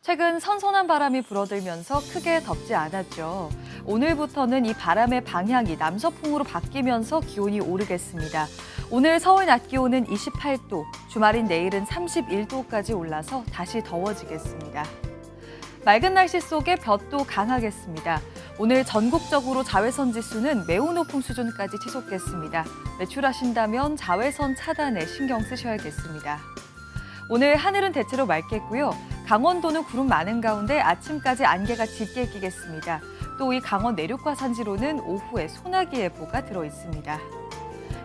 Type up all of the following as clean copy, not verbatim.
최근 선선한 바람이 불어들면서 크게 덥지 않았죠. 오늘부터는 이 바람의 방향이 남서풍으로 바뀌면서 기온이 오르겠습니다. 오늘 서울 낮 기온은 28도, 주말인 내일은 31도까지 올라서 다시 더워지겠습니다. 맑은 날씨 속에 볕도 강하겠습니다. 오늘 전국적으로 자외선 지수는 매우 높은 수준까지 치솟겠습니다. 외출하신다면 자외선 차단에 신경 쓰셔야겠습니다. 오늘 하늘은 대체로 맑겠고요. 강원도는 구름 많은 가운데 아침까지 안개가 짙게 끼겠습니다. 또 이 강원 내륙과 산지로는 오후에 소나기 예보가 들어 있습니다.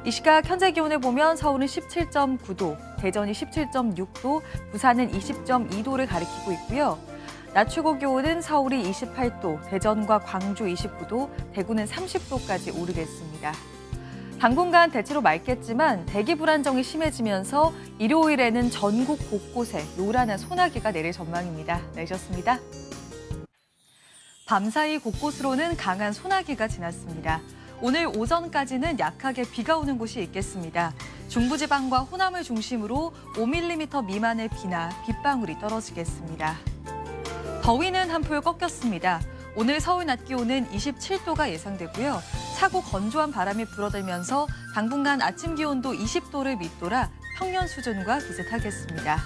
이 시각 현재 기온을 보면 서울은 17.9도, 대전이 17.6도, 부산은 20.2도를 가리키고 있고요. 낮 최고 기온은 서울이 28도, 대전과 광주 29도, 대구는 30도까지 오르겠습니다. 당분간 대체로 맑겠지만 대기 불안정이 심해지면서 일요일에는 전국 곳곳에 요란한 소나기가 내릴 전망입니다. 내셨습니다. 밤사이 곳곳으로는 강한 소나기가 지났습니다. 오늘 오전까지는 약하게 비가 오는 곳이 있겠습니다. 중부지방과 호남을 중심으로 5mm 미만의 비나 빗방울이 떨어지겠습니다. 더위는 한풀 꺾였습니다. 오늘 서울 낮 기온은 27도가 예상되고요. 차고 건조한 바람이 불어들면서 당분간 아침 기온도 20도를 밑돌아 평년 수준과 비슷하겠습니다.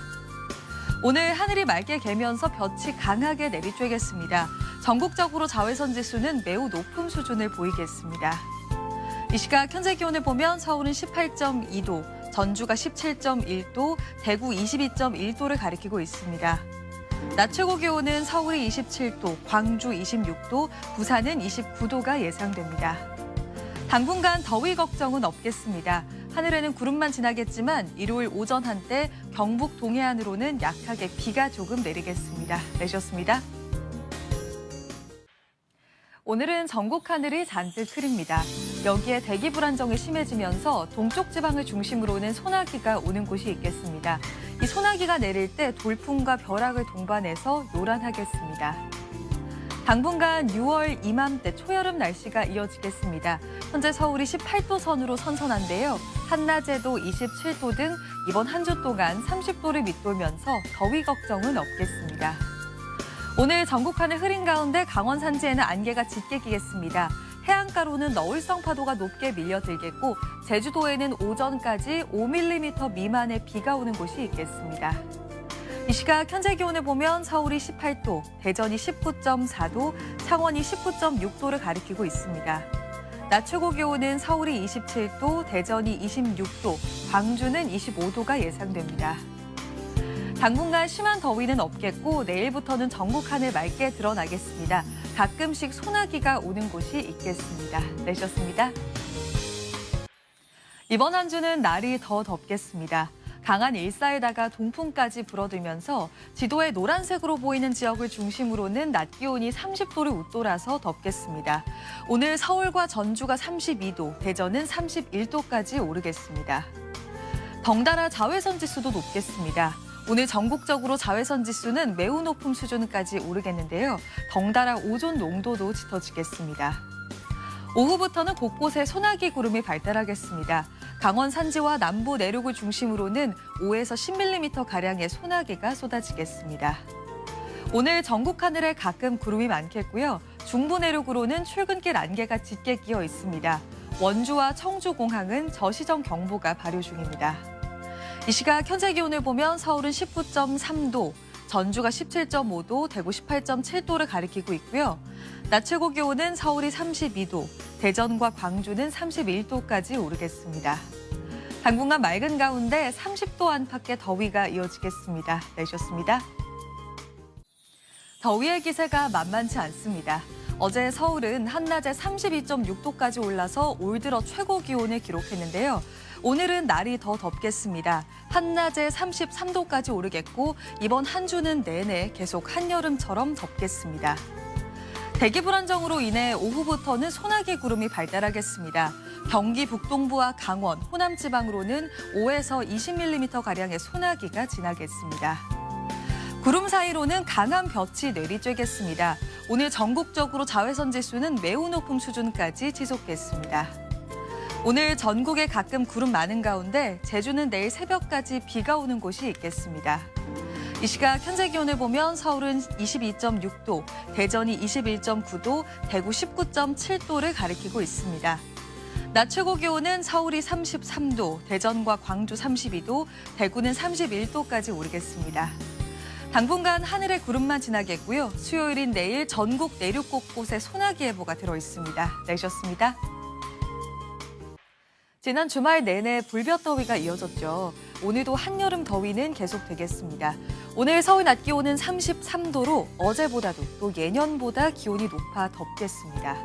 오늘 하늘이 맑게 개면서 볕이 강하게 내리쬐겠습니다. 전국적으로 자외선 지수는 매우 높은 수준을 보이겠습니다. 이 시각 현재 기온을 보면 서울은 18.2도, 전주가 17.1도, 대구 22.1도를 가리키고 있습니다. 낮 최고 기온은 서울이 27도, 광주 26도, 부산은 29도가 예상됩니다. 당분간 더위 걱정은 없겠습니다. 하늘에는 구름만 지나겠지만 일요일 오전 한때 경북 동해안으로는 약하게 비가 조금 내리겠습니다. 내셨습니다. 오늘은 전국 하늘이 잔뜩 흐립니다. 여기에 대기 불안정이 심해지면서 동쪽 지방을 중심으로는 소나기가 오는 곳이 있겠습니다. 이 소나기가 내릴 때 돌풍과 벼락을 동반해서 요란하겠습니다. 당분간 6월 이맘때 초여름 날씨가 이어지겠습니다. 현재 서울이 18도 선으로 선선한데요. 한낮에도 27도 등 이번 한 주 동안 30도를 밑돌면서 더위 걱정은 없겠습니다. 오늘 전국 하늘 흐린 가운데 강원 산지에는 안개가 짙게 끼겠습니다. 해안가로는 너울성 파도가 높게 밀려들겠고 제주도에는 오전까지 5mm 미만의 비가 오는 곳이 있겠습니다. 이 시각 현재 기온을 보면 서울이 18도, 대전이 19.4도, 창원이 19.6도를 가리키고 있습니다. 낮 최고 기온은 서울이 27도, 대전이 26도, 광주는 25도가 예상됩니다. 당분간 심한 더위는 없겠고 내일부터는 전국 하늘 맑게 드러나겠습니다. 가끔씩 소나기가 오는 곳이 있겠습니다. 내셨습니다. 이번 한 주는 날이 더 덥겠습니다. 강한 일사에다가 동풍까지 불어들면서 지도에 노란색으로 보이는 지역을 중심으로는 낮 기온이 30도를 웃돌아서 덥겠습니다. 오늘 서울과 전주가 32도, 대전은 31도까지 오르겠습니다. 덩달아 자외선 지수도 높겠습니다. 오늘 전국적으로 자외선 지수는 매우 높은 수준까지 오르겠는데요. 덩달아 오존 농도도 짙어지겠습니다. 오후부터는 곳곳에 소나기 구름이 발달하겠습니다. 강원 산지와 남부 내륙을 중심으로는 5에서 10mm가량의 소나기가 쏟아지겠습니다. 오늘 전국 하늘에 가끔 구름이 많겠고요. 중부 내륙으로는 출근길 안개가 짙게 끼어 있습니다. 원주와 청주 공항은 저시정 경보가 발효 중입니다. 이 시각 현재 기온을 보면 서울은 19.3도, 전주가 17.5도, 대구 18.7도를 가리키고 있고요. 낮 최고 기온은 서울이 32도, 대전과 광주는 31도까지 오르겠습니다. 당분간 맑은 가운데 30도 안팎의 더위가 이어지겠습니다. 내셨습니다. 더위의 기세가 만만치 않습니다. 어제 서울은 한낮에 32.6도까지 올라서 올 들어 최고 기온을 기록했는데요. 오늘은 날이 더 덥겠습니다. 한낮에 33도까지 오르겠고 이번 한 주는 내내 계속 한여름처럼 덥겠습니다. 대기 불안정으로 인해 오후부터는 소나기 구름이 발달하겠습니다. 경기 북동부와 강원, 호남 지방으로는 5에서 20mm가량의 소나기가 지나겠습니다. 구름 사이로는 강한 볕이 내리쬐겠습니다. 오늘 전국적으로 자외선 지수는 매우 높은 수준까지 지속겠습니다. 오늘 전국에 가끔 구름 많은 가운데 제주는 내일 새벽까지 비가 오는 곳이 있겠습니다. 이 시각 현재 기온을 보면 서울은 22.6도, 대전이 21.9도, 대구 19.7도를 가리키고 있습니다. 낮 최고 기온은 서울이 33도, 대전과 광주 32도, 대구는 31도까지 오르겠습니다. 당분간 하늘에 구름만 지나겠고요. 수요일인 내일 전국 내륙 곳곳에 소나기 예보가 들어있습니다. 내셨습니다. 지난 주말 내내 불볕더위가 이어졌죠. 오늘도 한여름 더위는 계속되겠습니다. 오늘 서울 낮 기온은 33도로 어제보다도 또 예년보다 기온이 높아 덥겠습니다.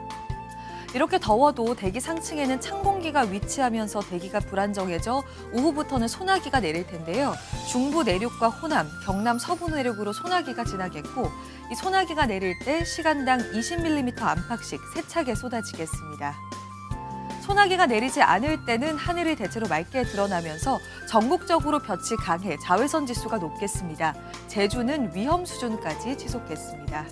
이렇게 더워도 대기 상층에는 찬 공기가 위치하면서 대기가 불안정해져 오후부터는 소나기가 내릴 텐데요. 중부 내륙과 호남, 경남 서부 내륙으로 소나기가 지나겠고 이 소나기가 내릴 때 시간당 20mm 안팎씩 세차게 쏟아지겠습니다. 소나기가 내리지 않을 때는 하늘이 대체로 맑게 드러나면서 전국적으로 볕이 강해 자외선 지수가 높겠습니다. 제주는 위험 수준까지 지속겠습니다.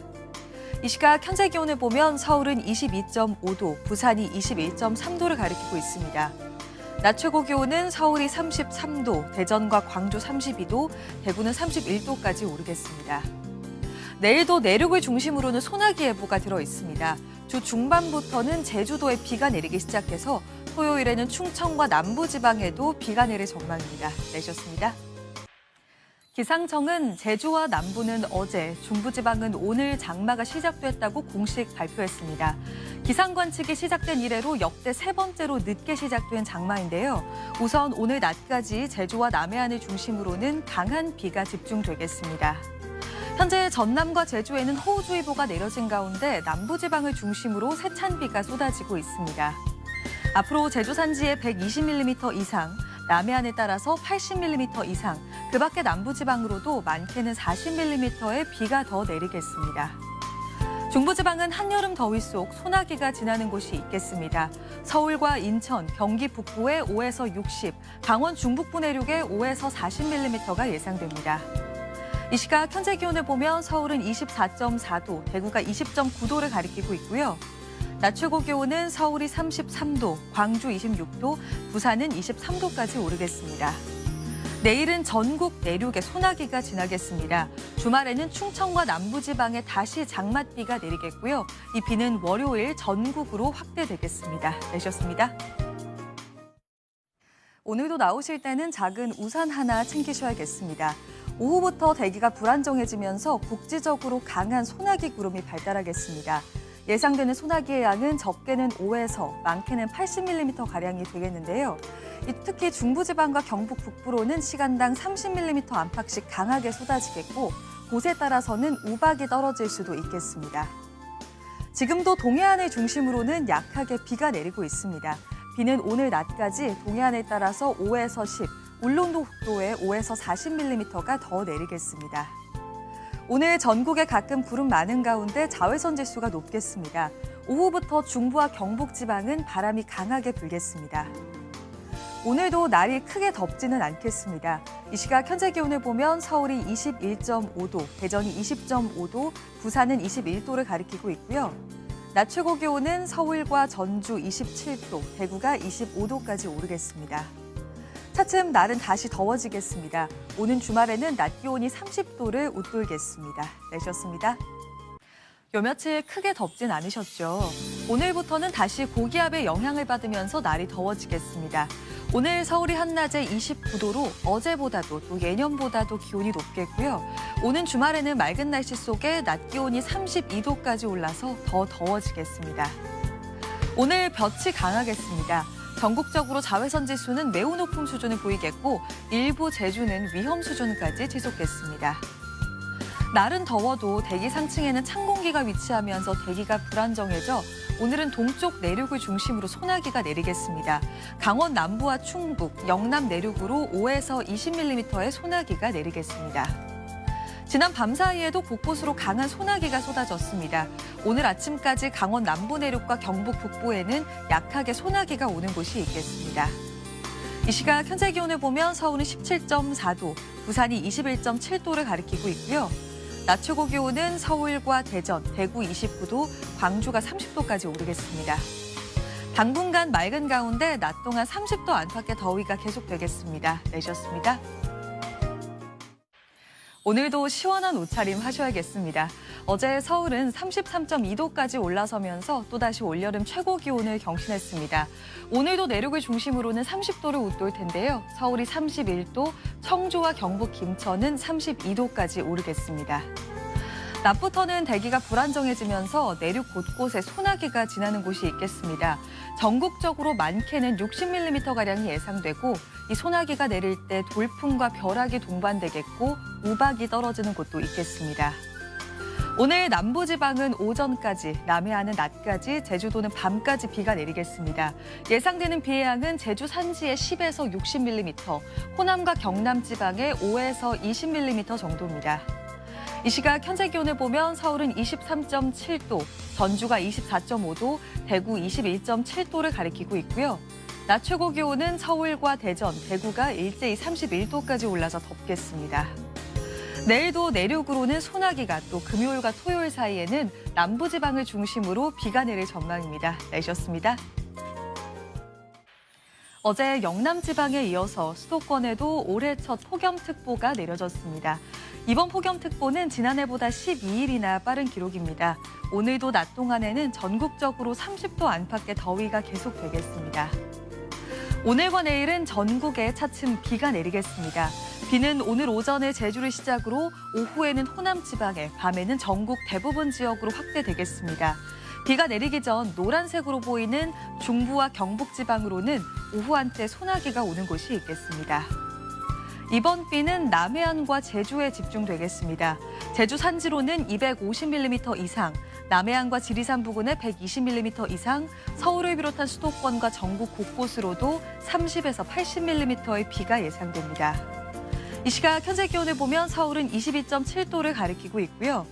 이 시각 현재 기온을 보면 서울은 22.5도, 부산이 21.3도를 가리키고 있습니다. 낮 최고 기온은 서울이 33도, 대전과 광주 32도, 대구는 31도까지 오르겠습니다. 내일도 내륙을 중심으로는 소나기 예보가 들어 있습니다. 주 중반부터는 제주도에 비가 내리기 시작해서 토요일에는 충청과 남부지방에도 비가 내릴 전망입니다. 내셨습니다. 기상청은 제주와 남부는 어제, 중부지방은 오늘 장마가 시작됐다고 공식 발표했습니다. 기상 관측이 시작된 이래로 역대 세 번째로 늦게 시작된 장마인데요. 우선 오늘 낮까지 제주와 남해안을 중심으로는 강한 비가 집중되겠습니다. 현재 전남과 제주에는 호우주의보가 내려진 가운데 남부지방을 중심으로 세찬 비가 쏟아지고 있습니다. 앞으로 제주 산지에 120mm 이상, 남해안에 따라서 80mm 이상, 그 밖에 남부지방으로도 많게는 40mm의 비가 더 내리겠습니다. 중부지방은 한여름 더위 속 소나기가 지나는 곳이 있겠습니다. 서울과 인천, 경기 북부에 5에서 60, 강원 중북부 내륙에 5에서 40mm가 예상됩니다. 이 시각 현재 기온을 보면 서울은 24.4도, 대구가 20.9도를 가리키고 있고요. 낮 최고 기온은 서울이 33도, 광주 26도, 부산은 23도까지 오르겠습니다. 내일은 전국 내륙에 소나기가 지나겠습니다. 주말에는 충청과 남부지방에 다시 장맛비가 내리겠고요. 이 비는 월요일 전국으로 확대되겠습니다. 내셨습니다. 오늘도 나오실 때는 작은 우산 하나 챙기셔야겠습니다. 오후부터 대기가 불안정해지면서 국지적으로 강한 소나기 구름이 발달하겠습니다. 예상되는 소나기의 양은 적게는 5에서 많게는 80mm가량이 되겠는데요. 특히 중부지방과 경북 북부로는 시간당 30mm 안팎씩 강하게 쏟아지겠고 곳에 따라서는 우박이 떨어질 수도 있겠습니다. 지금도 동해안을 중심으로는 약하게 비가 내리고 있습니다. 비는 오늘 낮까지 동해안에 따라서 5에서 10, 울릉도 국도에 5에서 40mm가 더 내리겠습니다. 오늘 전국에 가끔 구름 많은 가운데 자외선 지수가 높겠습니다. 오후부터 중부와 경북 지방은 바람이 강하게 불겠습니다. 오늘도 날이 크게 덥지는 않겠습니다. 이 시각 현재 기온을 보면 서울이 21.5도, 대전이 20.5도, 부산은 21도를 가리키고 있고요. 낮 최고 기온은 서울과 전주 27도, 대구가 25도까지 오르겠습니다. 차츰 날은 다시 더워지겠습니다. 오는 주말에는 낮 기온이 30도를 웃돌겠습니다. 내셨습니다. 요 며칠 크게 덥진 않으셨죠? 오늘부터는 다시 고기압의 영향을 받으면서 날이 더워지겠습니다. 오늘 서울이 한낮에 29도로 어제보다도 또 예년보다도 기온이 높겠고요. 오는 주말에는 맑은 날씨 속에 낮 기온이 32도까지 올라서 더 더워지겠습니다. 오늘 볕이 강하겠습니다. 전국적으로 자외선 지수는 매우 높은 수준을 보이겠고 일부 제주는 위험 수준까지 지속겠습니다. 날은 더워도 대기 상층에는 찬 공기가 위치하면서 대기가 불안정해져 오늘은 동쪽 내륙을 중심으로 소나기가 내리겠습니다. 강원 남부와 충북, 영남 내륙으로 5에서 20mm의 소나기가 내리겠습니다. 지난 밤 사이에도 곳곳으로 강한 소나기가 쏟아졌습니다. 오늘 아침까지 강원 남부 내륙과 경북 북부에는 약하게 소나기가 오는 곳이 있겠습니다. 이 시각 현재 기온을 보면 서울은 17.4도, 부산이 21.7도를 가리키고 있고요. 낮 최고 기온은 서울과 대전, 대구 29도, 광주가 30도까지 오르겠습니다. 당분간 맑은 가운데 낮 동안 30도 안팎의 더위가 계속되겠습니다. 내셨습니다. 오늘도 시원한 옷차림 하셔야겠습니다. 어제 서울은 33.2도까지 올라서면서 또다시 올여름 최고 기온을 경신했습니다. 오늘도 내륙을 중심으로는 30도를 웃돌 텐데요. 서울이 31도, 청주와 경북 김천은 32도까지 오르겠습니다. 낮부터는 대기가 불안정해지면서 내륙 곳곳에 소나기가 지나는 곳이 있겠습니다. 전국적으로 많게는 60mm가량이 예상되고 이 소나기가 내릴 때 돌풍과 벼락이 동반되겠고 우박이 떨어지는 곳도 있겠습니다. 오늘 남부지방은 오전까지, 남해안은 낮까지, 제주도는 밤까지 비가 내리겠습니다. 예상되는 비의 양은 제주 산지에 10에서 60mm, 호남과 경남 지방에 5에서 20mm 정도입니다. 이 시각 현재 기온을 보면 서울은 23.7도, 전주가 24.5도, 대구 21.7도를 가리키고 있고요. 낮 최고 기온은 서울과 대전, 대구가 일제히 31도까지 올라서 덥겠습니다. 내일도 내륙으로는 소나기가 또 금요일과 토요일 사이에는 남부지방을 중심으로 비가 내릴 전망입니다. 날씨였습니다. 어제 영남 지방에 이어서 수도권에도 올해 첫 폭염특보가 내려졌습니다. 이번 폭염특보는 지난해보다 12일이나 빠른 기록입니다. 오늘도 낮 동안에는 전국적으로 30도 안팎의 더위가 계속되겠습니다. 오늘과 내일은 전국에 차츰 비가 내리겠습니다. 비는 오늘 오전에 제주를 시작으로 오후에는 호남 지방에, 밤에는 전국 대부분 지역으로 확대되겠습니다. 비가 내리기 전 노란색으로 보이는 중부와 경북 지방으로는 오후 한때 소나기가 오는 곳이 있겠습니다. 이번 비는 남해안과 제주에 집중되겠습니다. 제주 산지로는 250mm 이상, 남해안과 지리산 부근에 120mm 이상, 서울을 비롯한 수도권과 전국 곳곳으로도 30에서 80mm의 비가 예상됩니다. 이 시각 현재 기온을 보면 서울은 22.7도를 가리키고 있고요.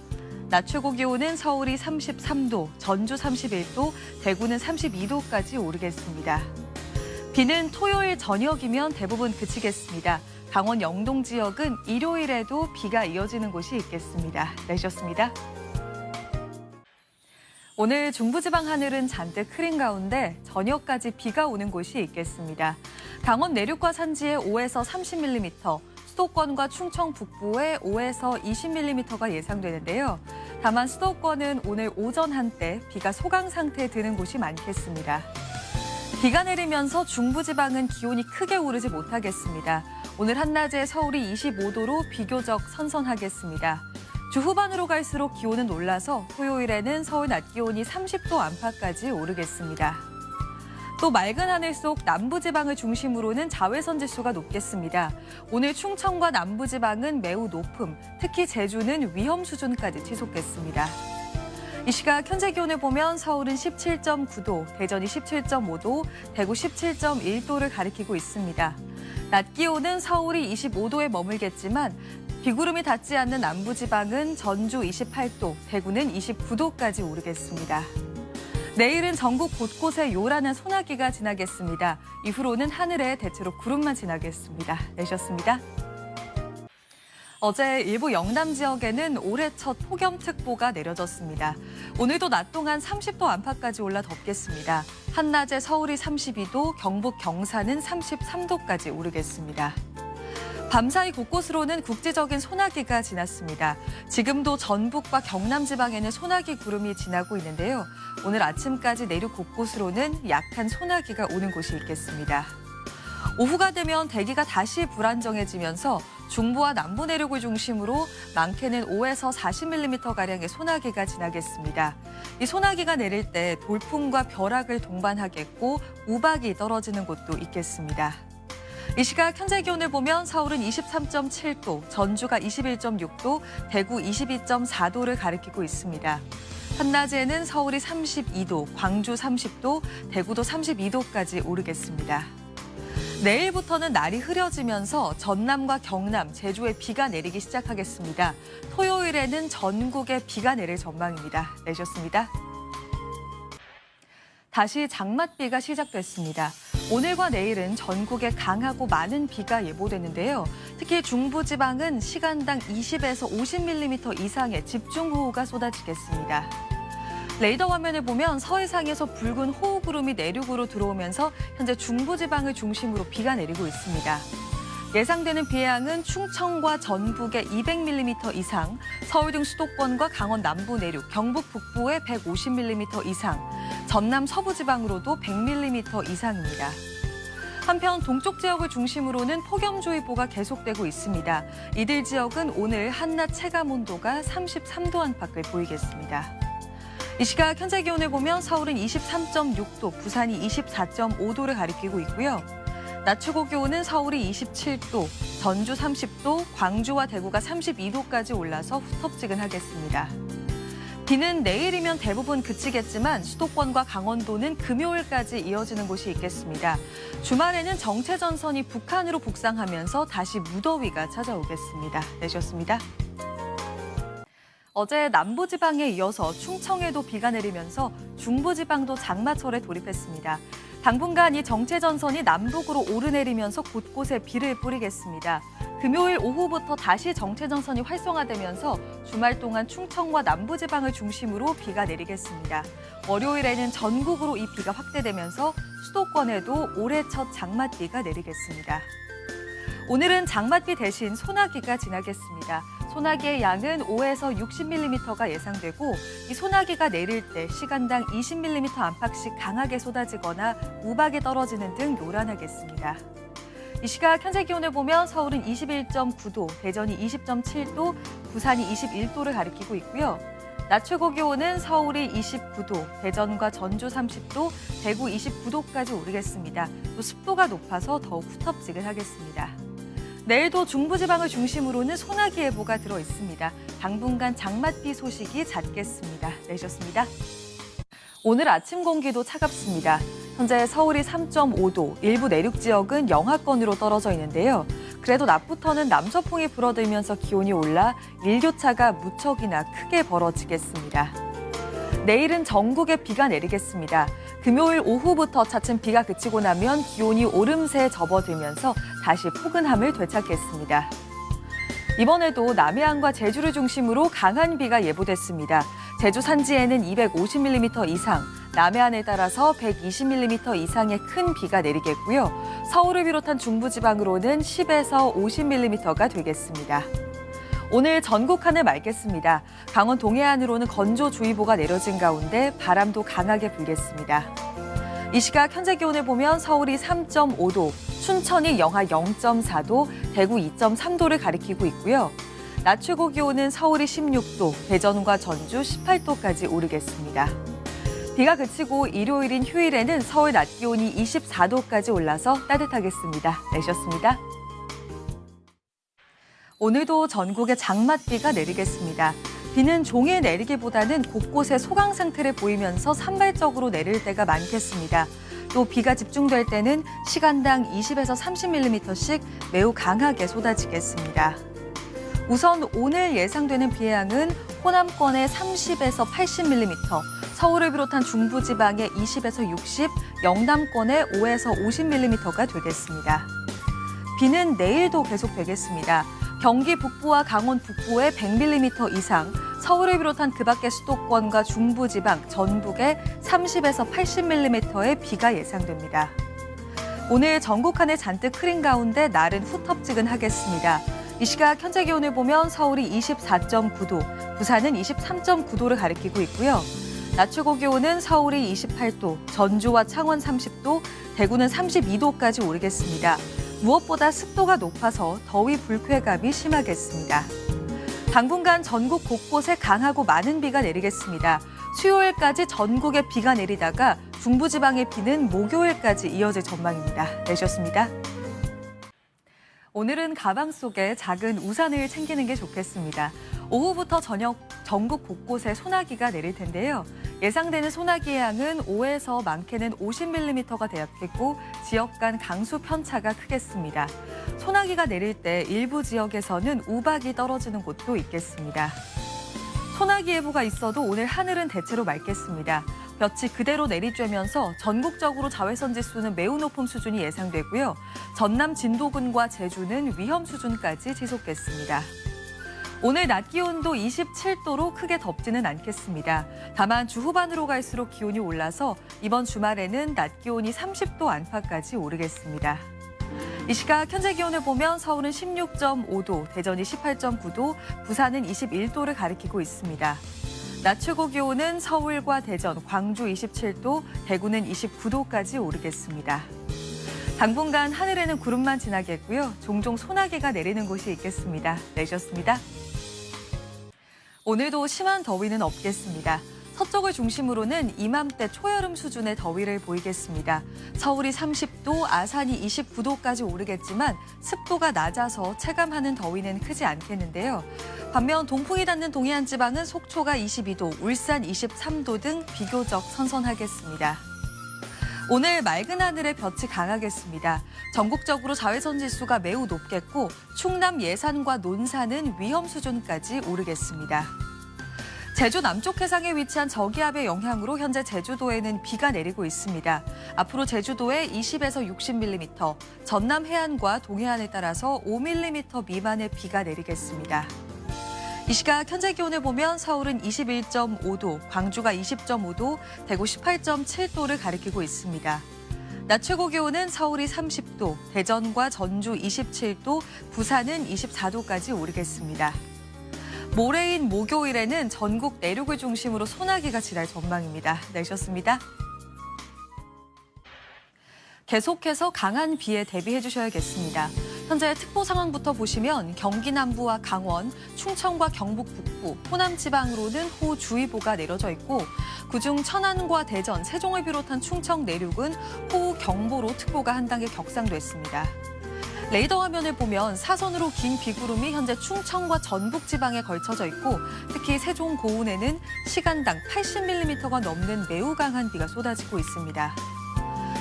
낮 최고 기온은 서울이 33도, 전주 31도, 대구는 32도까지 오르겠습니다. 비는 토요일 저녁이면 대부분 그치겠습니다. 강원 영동 지역은 일요일에도 비가 이어지는 곳이 있겠습니다. 날씨였습니다. 오늘 중부지방 하늘은 잔뜩 흐린 가운데 저녁까지 비가 오는 곳이 있겠습니다. 강원 내륙과 산지에 5에서 30mm, 수도권과 충청 북부에 5에서 20mm가 예상되는데요. 다만 수도권은 오늘 오전 한때 비가 소강 상태에 드는 곳이 많겠습니다. 비가 내리면서 중부지방은 기온이 크게 오르지 못하겠습니다. 오늘 한낮에 서울이 25도로 비교적 선선하겠습니다. 주 후반으로 갈수록 기온은 올라서 토요일에는 서울 낮 기온이 30도 안팎까지 오르겠습니다. 또 맑은 하늘 속 남부지방을 중심으로는 자외선 지수가 높겠습니다. 오늘 충청과 남부지방은 매우 높음, 특히 제주는 위험 수준까지 치솟겠습니다. 이 시각 현재 기온을 보면 서울은 17.9도, 대전이 17.5도, 대구 17.1도를 가리키고 있습니다. 낮 기온은 서울이 25도에 머물겠지만 비구름이 닿지 않는 남부지방은 전주 28도, 대구는 29도까지 오르겠습니다. 내일은 전국 곳곳에 요란한 소나기가 지나겠습니다. 이후로는 하늘에 대체로 구름만 지나겠습니다. 내셨습니다. 어제 일부 영남 지역에는 올해 첫 폭염특보가 내려졌습니다. 오늘도 낮 동안 30도 안팎까지 올라 덥겠습니다. 한낮에 서울이 32도, 경북 경산은 33도까지 오르겠습니다. 밤사이 곳곳으로는 국지적인 소나기가 지났습니다. 지금도 전북과 경남 지방에는 소나기 구름이 지나고 있는데요. 오늘 아침까지 내륙 곳곳으로는 약한 소나기가 오는 곳이 있겠습니다. 오후가 되면 대기가 다시 불안정해지면서 중부와 남부 내륙을 중심으로 많게는 5에서 40mm가량의 소나기가 지나겠습니다. 이 소나기가 내릴 때 돌풍과 벼락을 동반하겠고 우박이 떨어지는 곳도 있겠습니다. 이 시각 현재 기온을 보면 서울은 23.7도, 전주가 21.6도, 대구 22.4도를 가리키고 있습니다. 한낮에는 서울이 32도, 광주 30도, 대구도 32도까지 오르겠습니다. 내일부터는 날이 흐려지면서 전남과 경남, 제주에 비가 내리기 시작하겠습니다. 토요일에는 전국에 비가 내릴 전망입니다. 내셨습니다. 다시 장맛비가 시작됐습니다. 오늘과 내일은 전국에 강하고 많은 비가 예보되는데요. 특히 중부지방은 시간당 20에서 50mm 이상의 집중호우가 쏟아지겠습니다. 레이더 화면을 보면 서해상에서 붉은 호우구름이 내륙으로 들어오면서 현재 중부지방을 중심으로 비가 내리고 있습니다. 예상되는 비 양은 충청과 전북에 200mm 이상, 서울 등 수도권과 강원 남부 내륙, 경북 북부에 150mm 이상, 전남 서부 지방으로도 100mm 이상입니다. 한편 동쪽 지역을 중심으로는 폭염주의보가 계속되고 있습니다. 이들 지역은 오늘 한낮 체감 온도가 33도 안팎을 보이겠습니다. 이 시각 현재 기온을 보면 서울은 23.6도, 부산이 24.5도를 가리키고 있고요. 낮 최고 기온은 서울이 27도, 전주 30도, 광주와 대구가 32도까지 올라서 후텁지근하겠습니다. 비는 내일이면 대부분 그치겠지만 수도권과 강원도는 금요일까지 이어지는 곳이 있겠습니다. 주말에는 정체전선이 북한으로 북상하면서 다시 무더위가 찾아오겠습니다. 내셨습니다. 어제 남부지방에 이어서 충청에도 비가 내리면서 중부지방도 장마철에 돌입했습니다. 당분간 이 정체전선이 남북으로 오르내리면서 곳곳에 비를 뿌리겠습니다. 금요일 오후부터 다시 정체전선이 활성화되면서 주말 동안 충청과 남부지방을 중심으로 비가 내리겠습니다. 월요일에는 전국으로 이 비가 확대되면서 수도권에도 올해 첫 장맛비가 내리겠습니다. 오늘은 장맛비 대신 소나기가 지나겠습니다. 소나기의 양은 5에서 60mm가 예상되고 이 소나기가 내릴 때 시간당 20mm 안팎씩 강하게 쏟아지거나 우박이 떨어지는 등 요란하겠습니다. 이 시각 현재 기온을 보면 서울은 21.9도, 대전이 20.7도, 부산이 21도를 가리키고 있고요. 낮 최고 기온은 서울이 29도, 대전과 전주 30도, 대구 29도까지 오르겠습니다. 또 습도가 높아서 더욱 후텁지근하겠습니다. 내일도 중부지방을 중심으로는 소나기 예보가 들어 있습니다. 당분간 장맛비 소식이 잦겠습니다. 내셨습니다. 오늘 아침 공기도 차갑습니다. 현재 서울이 3.5도, 일부 내륙 지역은 영하권으로 떨어져 있는데요. 그래도 낮부터는 남서풍이 불어들면서 기온이 올라 일교차가 무척이나 크게 벌어지겠습니다. 내일은 전국에 비가 내리겠습니다. 금요일 오후부터 차츰 비가 그치고 나면 기온이 오름세에 접어들면서 다시 포근함을 되찾겠습니다. 이번에도 남해안과 제주를 중심으로 강한 비가 예보됐습니다. 제주 산지에는 250mm 이상, 남해안에 따라서 120mm 이상의 큰 비가 내리겠고요. 서울을 비롯한 중부지방으로는 10에서 50mm가 되겠습니다. 오늘 전국 하늘 맑겠습니다. 강원 동해안으로는 건조주의보가 내려진 가운데 바람도 강하게 불겠습니다. 이 시각 현재 기온을 보면 서울이 3.5도, 춘천이 영하 0.4도, 대구 2.3도를 가리키고 있고요. 낮 최고 기온은 서울이 16도, 대전과 전주 18도까지 오르겠습니다. 비가 그치고 일요일인 휴일에는 서울 낮 기온이 24도까지 올라서 따뜻하겠습니다. 내셨습니다. 오늘도 전국에 장맛비가 내리겠습니다. 비는 종일 내리기보다는 곳곳에 소강 상태를 보이면서 산발적으로 내릴 때가 많겠습니다. 또 비가 집중될 때는 시간당 20에서 30mm씩 매우 강하게 쏟아지겠습니다. 우선 오늘 예상되는 비의 양은 호남권에 30에서 80mm, 서울을 비롯한 중부지방에 20에서 60, 영남권에 5에서 50mm가 되겠습니다. 비는 내일도 계속되겠습니다. 경기 북부와 강원 북부에 100mm 이상, 서울을 비롯한 그 밖의 수도권과 중부지방, 전북에 30에서 80mm의 비가 예상됩니다. 오늘 전국 하늘 잔뜩 흐린 가운데 날은 후텁지근하겠습니다. 이 시각 현재 기온을 보면 서울이 24.9도, 부산은 23.9도를 가리키고 있고요. 낮 최고 기온은 서울이 28도, 전주와 창원 30도, 대구는 32도까지 오르겠습니다. 무엇보다 습도가 높아서 더위 불쾌감이 심하겠습니다. 당분간 전국 곳곳에 강하고 많은 비가 내리겠습니다. 수요일까지 전국에 비가 내리다가 중부지방의 비는 목요일까지 이어질 전망입니다. 내셨습니다. 오늘은 가방 속에 작은 우산을 챙기는 게 좋겠습니다. 오후부터 저녁 전국 곳곳에 소나기가 내릴 텐데요. 예상되는 소나기의 양은 5에서 많게는 50mm가 되었겠고 지역 간 강수 편차가 크겠습니다. 소나기가 내릴 때 일부 지역에서는 우박이 떨어지는 곳도 있겠습니다. 소나기 예보가 있어도 오늘 하늘은 대체로 맑겠습니다. 볕이 그대로 내리쬐면서 전국적으로 자외선 지수는 매우 높은 수준이 예상되고요. 전남 진도군과 제주는 위험 수준까지 지속됐습니다. 오늘 낮 기온도 27도로 크게 덥지는 않겠습니다. 다만 주 후반으로 갈수록 기온이 올라서 이번 주말에는 낮 기온이 30도 안팎까지 오르겠습니다. 이 시각 현재 기온을 보면 서울은 16.5도, 대전이 18.9도, 부산은 21도를 가리키고 있습니다. 낮 최고 기온은 서울과 대전, 광주 27도, 대구는 29도까지 오르겠습니다. 당분간 하늘에는 구름만 지나겠고요. 종종 소나기가 내리는 곳이 있겠습니다. 내셨습니다. 오늘도 심한 더위는 없겠습니다. 서쪽을 중심으로는 이맘때 초여름 수준의 더위를 보이겠습니다. 서울이 30도, 아산이 29도까지 오르겠지만 습도가 낮아서 체감하는 더위는 크지 않겠는데요. 반면 동풍이 닿는 동해안 지방은 속초가 22도, 울산 23도 등 비교적 선선하겠습니다. 오늘 맑은 하늘에 볕이 강하겠습니다. 전국적으로 자외선 지수가 매우 높겠고 충남 예산과 논산은 위험 수준까지 오르겠습니다. 제주 남쪽 해상에 위치한 저기압의 영향으로 현재 제주도에는 비가 내리고 있습니다. 앞으로 제주도에 20에서 60mm, 전남 해안과 동해안에 따라서 5mm 미만의 비가 내리겠습니다. 이 시각 현재 기온을 보면 서울은 21.5도, 광주가 20.5도, 대구 18.7도를 가리키고 있습니다. 낮 최고 기온은 서울이 30도, 대전과 전주 27도, 부산은 24도까지 오르겠습니다. 모레인 목요일에는 전국 내륙을 중심으로 소나기가 지날 전망입니다. 내셨습니다. 계속해서 강한 비에 대비해 주셔야겠습니다. 현재 특보 상황부터 보시면 경기 남부와 강원, 충청과 경북 북부, 호남 지방으로는 호우주의보가 내려져 있고 그중 천안과 대전, 세종을 비롯한 충청 내륙은 호우경보로 특보가 한 단계 격상됐습니다. 레이더 화면을 보면 사선으로 긴 비구름이 현재 충청과 전북 지방에 걸쳐져 있고 특히 세종 고운에는 시간당 80mm가 넘는 매우 강한 비가 쏟아지고 있습니다.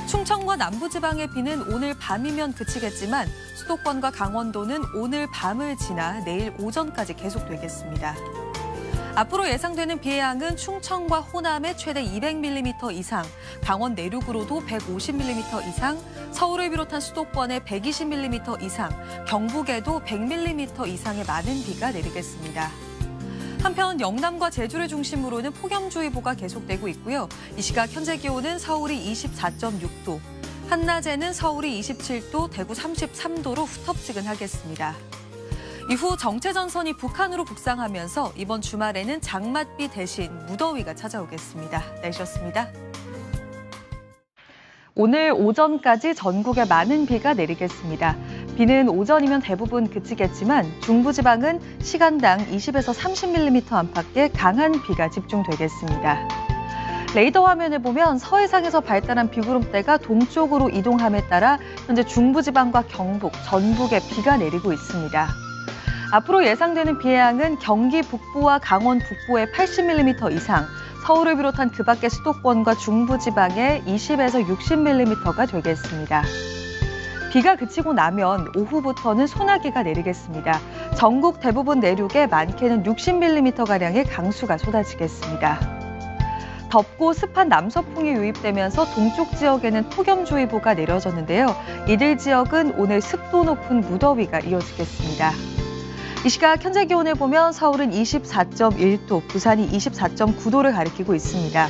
충청과 남부지방의 비는 오늘 밤이면 그치겠지만 수도권과 강원도는 오늘 밤을 지나 내일 오전까지 계속되겠습니다. 앞으로 예상되는 비의 양은 충청과 호남에 최대 200mm 이상, 강원 내륙으로도 150mm 이상, 서울을 비롯한 수도권에 120mm 이상, 경북에도 100mm 이상의 많은 비가 내리겠습니다. 한편 영남과 제주를 중심으로는 폭염주의보가 계속되고 있고요. 이 시각 현재 기온은 서울이 24.6도, 한낮에는 서울이 27도, 대구 33도로 후텁지근하겠습니다. 이후 정체전선이 북한으로 북상하면서 이번 주말에는 장맛비 대신 무더위가 찾아오겠습니다. 내셨습니다. 오늘 오전까지 전국에 많은 비가 내리겠습니다. 비는 오전이면 대부분 그치겠지만 중부지방은 시간당 20에서 30mm 안팎의 강한 비가 집중되겠습니다. 레이더 화면을 보면 서해상에서 발달한 비구름대가 동쪽으로 이동함에 따라 현재 중부지방과 경북, 전북에 비가 내리고 있습니다. 앞으로 예상되는 비의 양은 경기 북부와 강원 북부에 80mm 이상, 서울을 비롯한 그 밖의 수도권과 중부지방에 20에서 60mm가 되겠습니다. 비가 그치고 나면 오후부터는 소나기가 내리겠습니다. 전국 대부분 내륙에 많게는 60mm가량의 강수가 쏟아지겠습니다. 덥고 습한 남서풍이 유입되면서 동쪽 지역에는 폭염주의보가 내려졌는데요. 이들 지역은 오늘 습도 높은 무더위가 이어지겠습니다. 이 시각 현재 기온을 보면 서울은 24.1도, 부산이 24.9도를 가리키고 있습니다.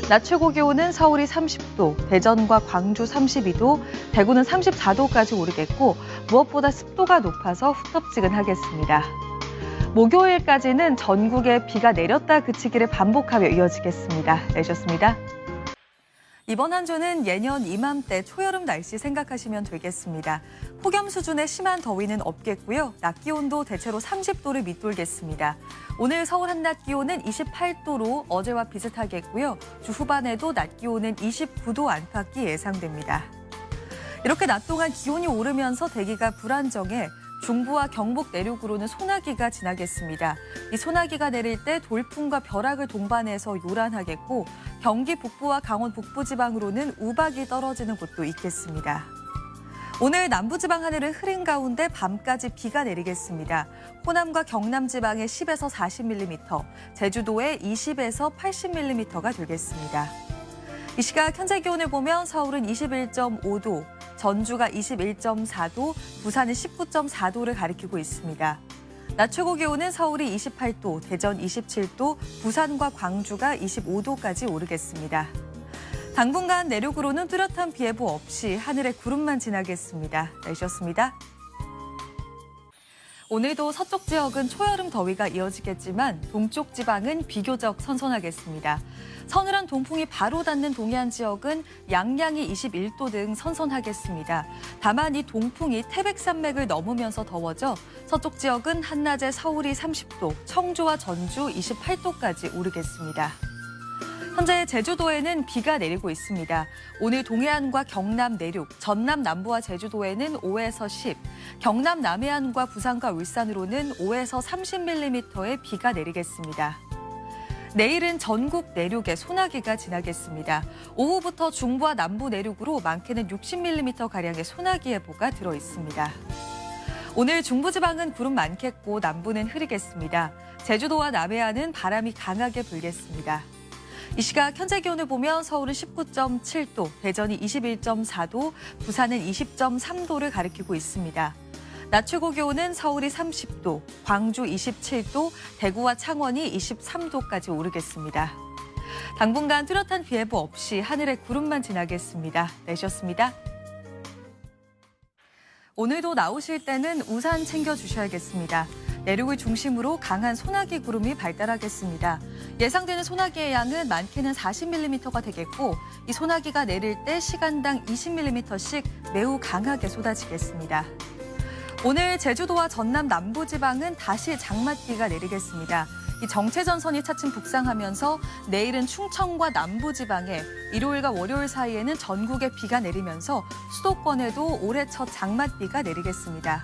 낮 최고 기온은 서울이 30도, 대전과 광주 32도, 대구는 34도까지 오르겠고 무엇보다 습도가 높아서 후텁지근하겠습니다. 목요일까지는 전국에 비가 내렸다 그치기를 반복하며 이어지겠습니다. 내셨습니다. 이번 한 주는 예년 이맘때 초여름 날씨 생각하시면 되겠습니다. 폭염 수준의 심한 더위는 없겠고요. 낮 기온도 대체로 30도를 밑돌겠습니다. 오늘 서울 한낮 기온은 28도로 어제와 비슷하겠고요. 주 후반에도 낮 기온은 29도 안팎이 예상됩니다. 이렇게 낮 동안 기온이 오르면서 대기가 불안정해 중부와 경북 내륙으로는 소나기가 지나겠습니다. 이 소나기가 내릴 때 돌풍과 벼락을 동반해서 요란하겠고 경기 북부와 강원 북부지방으로는 우박이 떨어지는 곳도 있겠습니다. 오늘 남부지방 하늘은 흐린 가운데 밤까지 비가 내리겠습니다. 호남과 경남 지방에 10에서 40mm, 제주도에 20에서 80mm가 되겠습니다. 이 시각 현재 기온을 보면 서울은 21.5도, 전주가 21.4도, 부산은 19.4도를 가리키고 있습니다. 낮 최고 기온은 서울이 28도, 대전 27도, 부산과 광주가 25도까지 오르겠습니다. 당분간 내륙으로는 뚜렷한 비 예보 없이 하늘에 구름만 지나겠습니다. 날씨였습니다. 오늘도 서쪽 지역은 초여름 더위가 이어지겠지만 동쪽 지방은 비교적 선선하겠습니다. 서늘한 동풍이 바로 닿는 동해안 지역은 양양이 21도 등 선선하겠습니다. 다만 이 동풍이 태백산맥을 넘으면서 더워져 서쪽 지역은 한낮에 서울이 30도, 청주와 전주 28도까지 오르겠습니다. 현재 제주도에는 비가 내리고 있습니다. 오늘 동해안과 경남 내륙, 전남 남부와 제주도에는 5에서 10, 경남 남해안과 부산과 울산으로는 5에서 30mm의 비가 내리겠습니다. 내일은 전국 내륙에 소나기가 지나겠습니다. 오후부터 중부와 남부 내륙으로 많게는 60mm가량의 소나기 예보가 들어 있습니다. 오늘 중부지방은 구름 많겠고 남부는 흐리겠습니다. 제주도와 남해안은 바람이 강하게 불겠습니다. 이 시각 현재 기온을 보면 서울은 19.7도, 대전이 21.4도, 부산은 20.3도를 가리키고 있습니다. 낮 최고 기온은 서울이 30도, 광주 27도, 대구와 창원이 23도까지 오르겠습니다. 당분간 뚜렷한 비 예보 없이 하늘에 구름만 지나겠습니다. 날씨였습니다. 오늘도 나오실 때는 우산 챙겨주셔야겠습니다. 내륙을 중심으로 강한 소나기 구름이 발달하겠습니다. 예상되는 소나기의 양은 많게는 40mm가 되겠고 이 소나기가 내릴 때 시간당 20mm씩 매우 강하게 쏟아지겠습니다. 오늘 제주도와 전남 남부지방은 다시 장맛비가 내리겠습니다. 이 정체전선이 차츰 북상하면서 내일은 충청과 남부지방에 일요일과 월요일 사이에는 전국에 비가 내리면서 수도권에도 올해 첫 장맛비가 내리겠습니다.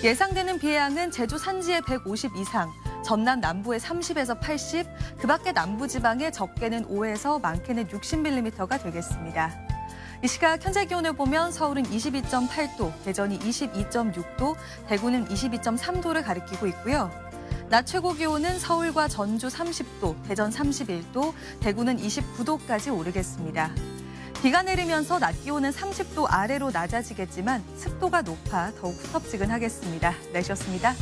예상되는 비의 양은 제주 산지에 150 이상, 전남 남부에 30에서 80, 그 밖에 남부지방에 적게는 5에서 많게는 60mm가 되겠습니다. 이 시각 현재 기온을 보면 서울은 22.8도, 대전이 22.6도, 대구는 22.3도를 가리키고 있고요. 낮 최고 기온은 서울과 전주 30도, 대전 31도, 대구는 29도까지 오르겠습니다. 비가 내리면서 낮 기온은 30도 아래로 낮아지겠지만 습도가 높아 더욱 후텁지근하겠습니다. 날씨였습니다.